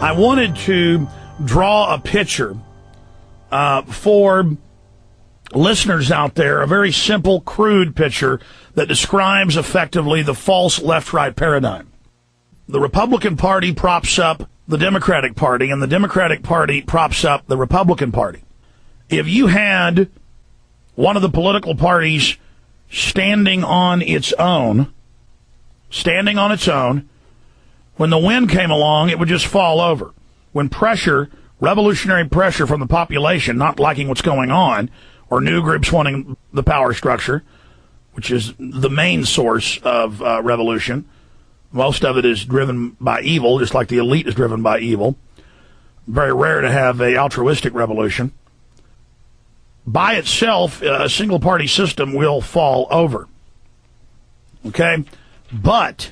I wanted to draw a picture for listeners out there, a very simple, crude picture that describes effectively the false left-right paradigm. The Republican Party props up the Democratic Party, and the Democratic Party props up the Republican Party. If you had one of the political parties standing on its own, when the wind came along, it would just fall over. When pressure, revolutionary pressure from the population not liking what's going on, or new groups wanting the power structure, which is the main source of revolution. Most of it is driven by evil, just like the elite is driven by evil. Very rare to have an altruistic revolution. By itself, a single-party system will fall over. Okay? But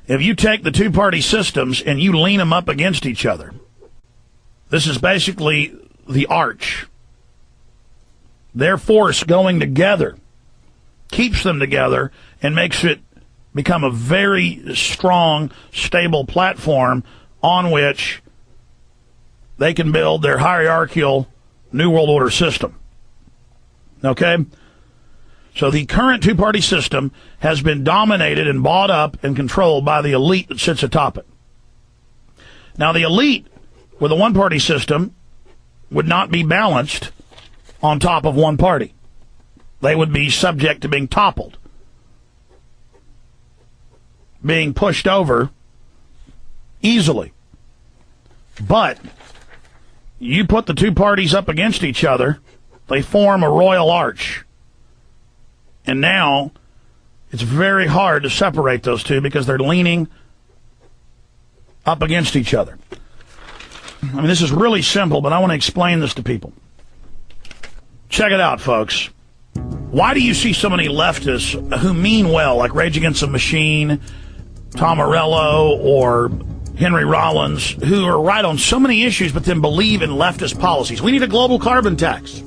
if you take the two-party systems and you lean them up against each other, this is basically the arch. Their force going together keeps them together and makes it become a very strong, stable platform on which they can build their hierarchical New World Order system. Okay? So the current two-party system has been dominated and bought up and controlled by the elite that sits atop it. Now, the elite with a one-party system would not be balanced on top of one party. They would be subject to being toppled, being pushed over easily. But you put the two parties up against each other, they form a royal arch. And now it's very hard to separate those two because they're leaning up against each other. I mean, this is really simple, but I want to explain this to people. Check it out, folks. Why do you see so many leftists who mean well, like Rage Against the Machine, Tom Morello, or Henry Rollins, who are right on so many issues but then believe in leftist policies? We need a global carbon tax.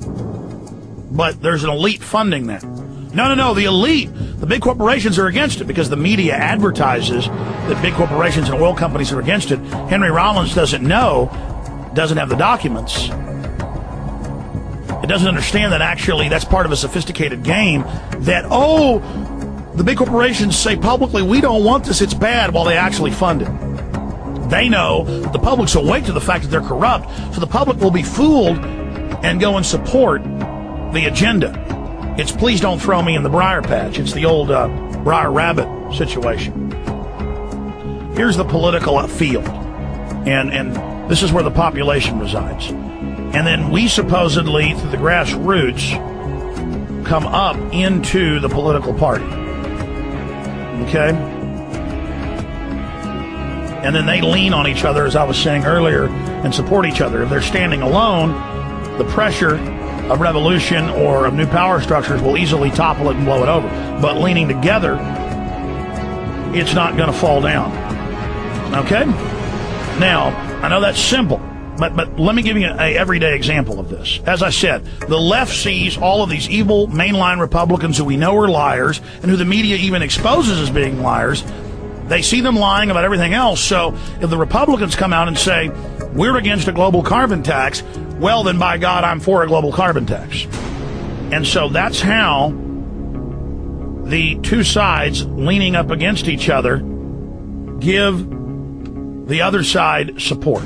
But there's an elite funding that. No, the elite, the big corporations are against it because the media advertises that big corporations and oil companies are against it. Henry Rollins doesn't know, doesn't have the documents. It doesn't understand that actually that's part of a sophisticated game that, the big corporations say publicly, we don't want this, it's bad, while they actually fund it. They know the public's awake to the fact that they're corrupt, so the public will be fooled and go and support the agenda. It's please don't throw me in the briar patch. It's the old briar rabbit situation. Here's the political field, and this is where the population resides. And then we supposedly, through the grassroots, come up into the political party. Okay? And then they lean on each other, as I was saying earlier, and support each other. If they're standing alone, the pressure of revolution or of new power structures will easily topple it and blow it over. But leaning together, it's not going to fall down. Okay? Now, I know that's simple. But let me give you an everyday example of this. As I said, the left sees all of these evil mainline Republicans who we know are liars and who the media even exposes as being liars. They see them lying about everything else. So if the Republicans come out and say, we're against a global carbon tax, well, then by God, I'm for a global carbon tax. And so that's how the two sides leaning up against each other give the other side support.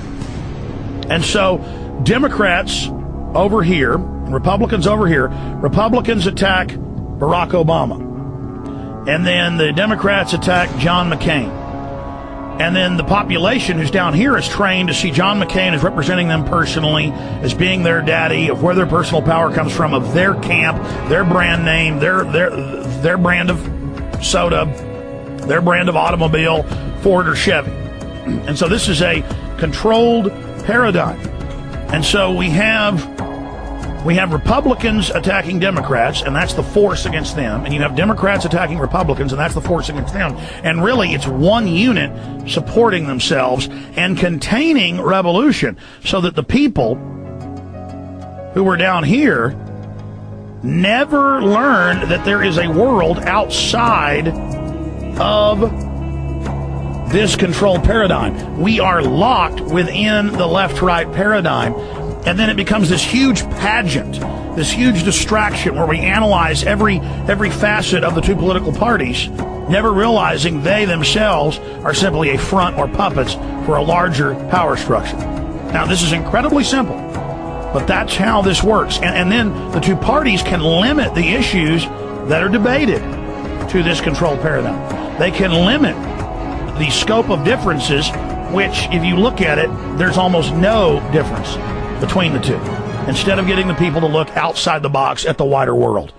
And so Democrats over here, Republicans over here, Republicans attack Barack Obama. And then the Democrats attack John McCain. And then the population who's down here is trained to see John McCain as representing them personally, as being their daddy, of where their personal power comes from, of their camp, their brand name, their brand of soda, their brand of automobile, Ford or Chevy. And so this is a controlled paradigm. And so we have Republicans attacking Democrats, and that's the force against them. And you have Democrats attacking Republicans, and that's the force against them. And really, it's one unit supporting themselves and containing revolution, so that the people who were down here never learned that there is a world outside of this control paradigm. We are locked within the left-right paradigm, and then it becomes this huge pageant, this huge distraction where we analyze every facet of the two political parties, never realizing they themselves are simply a front or puppets for a larger power structure. Now, this is incredibly simple, but that's how this works. And then the two parties can limit the issues that are debated to this control paradigm. They can limit the scope of differences, which, if you look at it, there's almost no difference between the two, instead of getting the people to look outside the box at the wider world.